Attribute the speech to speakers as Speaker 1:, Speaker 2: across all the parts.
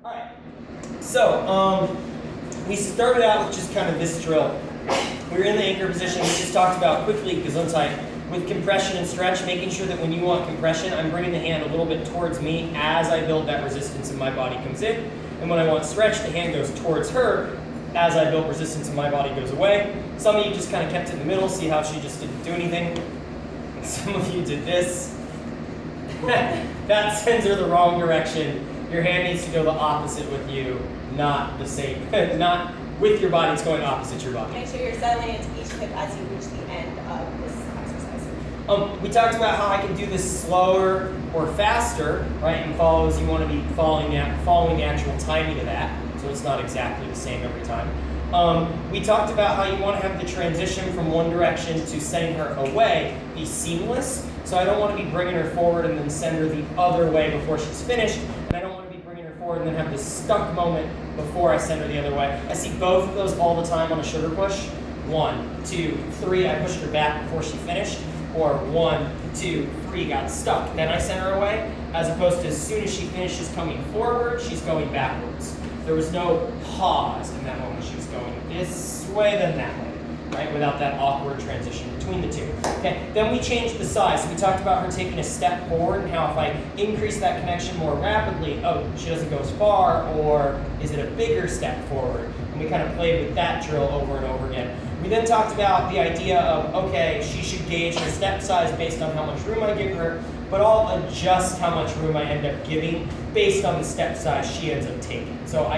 Speaker 1: Alright, so we started out with just kind of this drill. We were in the anchor position. We just talked about quickly, Gesundheit, with compression and stretch, making sure that when you want compression, I'm bringing the hand a little bit towards me as I build that resistance and my body comes in. And when I want stretch, the hand goes towards her as I build resistance and my body goes away. Some of you just kind of kept it in the middle, see how she just didn't do anything. And some of you did this. That sends her the wrong direction. Your hand needs to go the opposite with you, not the same, not with your body, it's going opposite your body.
Speaker 2: Make sure you're settling into each hip as you reach the end of this exercise.
Speaker 1: We talked about how I can do this slower or faster, right? And follows, you want to be following the actual timing of that, so it's not exactly the same every time. We talked about how you want to have the transition from one direction to sending her away be seamless. So I don't want to be bringing her forward and then send her the other way before she's finished. And I don't want to be bringing her forward and then have this stuck moment before I send her the other way. I see both of those all the time on a sugar push. 1, 2, 3, I pushed her back before she finished. Or 1, 2, 3, got stuck. Then I sent her away. As opposed to as soon as she finishes coming forward, she's going backwards. There was no pause in that moment. She was going this way, then that way. Right, without that awkward transition between the two. Okay, then we changed the size. So we talked about her taking a step forward and how if I increase that connection more rapidly, oh, she doesn't go as far, or is it a bigger step forward? And we kind of played with that drill over and over again. We then talked about the idea of, okay, she should gauge her step size based on how much room I give her, but I'll adjust how much room I end up giving based on the step size she ends up taking. So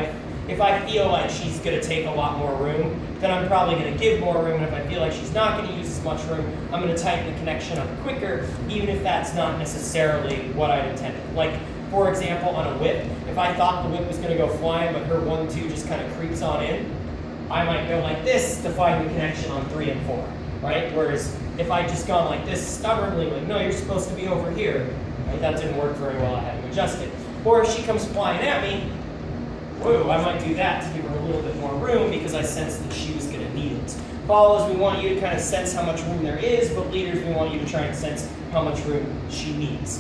Speaker 1: if I feel like she's going to take a lot more room, then I'm probably going to give more room. And if I feel like she's not going to use as much room, I'm going to tighten the connection up quicker, even if that's not necessarily what I intended. Like, for example, on a whip, if I thought the whip was going to go flying, but her 1, 2 just kind of creeps on in, I might go like this to find the connection on 3 and 4, right? Whereas if I just gone like this stubbornly, like, no, you're supposed to be over here, right? That didn't work very well. I had to adjust it. Or if she comes flying at me, whoa, I might do that to give her a little bit more room because I sensed that she was going to need it. Followers, we want you to kind of sense how much room there is, but leaders, we want you to try and sense how much room she needs.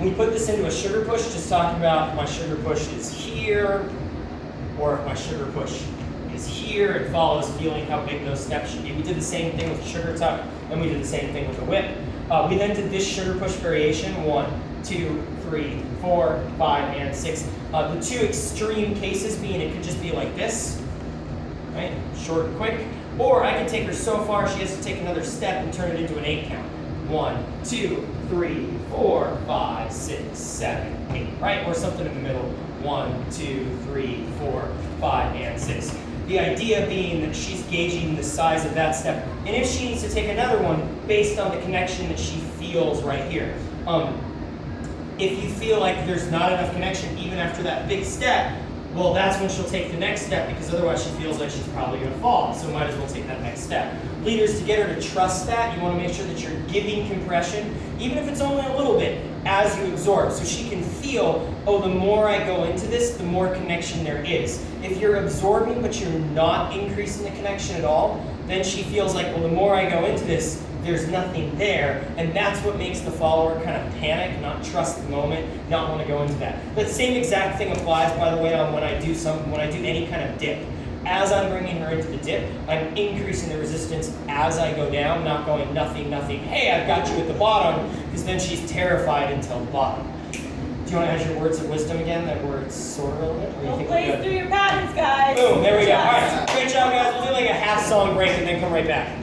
Speaker 1: We put this into a sugar push, just talking about if my sugar push is here, or if my sugar push is here, and follows feeling how big those steps should be. We did the same thing with sugar tuck, and we did the same thing with the whip. We then did this sugar push variation, 1, 2, 3, 4, 5, and 6. The two extreme cases being it could just be like this, right? Short and quick. Or I could take her so far she has to take another step and turn it into an 8 count. 1, 2, 3, 4, 5, 6, 7, 8, right? Or something in the middle. 1, 2, 3, 4, 5, and 6. The idea being that she's gauging the size of that step. And if she needs to take another one based on the connection that she feels right here. If you feel like there's not enough connection even after that big step, well, that's when she'll take the next step because otherwise she feels like she's probably going to fall. So might as well take that next step. Leaders, to get her to trust that, you want to make sure that you're giving compression, even if it's only a little bit, as you absorb. So she can feel, oh, the more I go into this, the more connection there is. If you're absorbing but you're not increasing the connection at all, then she feels like, well, the more I go into this, there's nothing there, and that's what makes the follower kind of panic, not trust the moment, not want to go into that. That same exact thing applies, by the way, on when I do any kind of dip. As I'm bringing her into the dip, I'm increasing the resistance as I go down, not going nothing, nothing. Hey, I've got you at the bottom, because then she's terrified until the bottom. Do you want to add your words of wisdom again, that where it's sort of relevant?
Speaker 2: Don't blaze through your patterns, guys.
Speaker 1: Boom, there we go. All right, great job, guys. We'll do like a half song break and then come right back.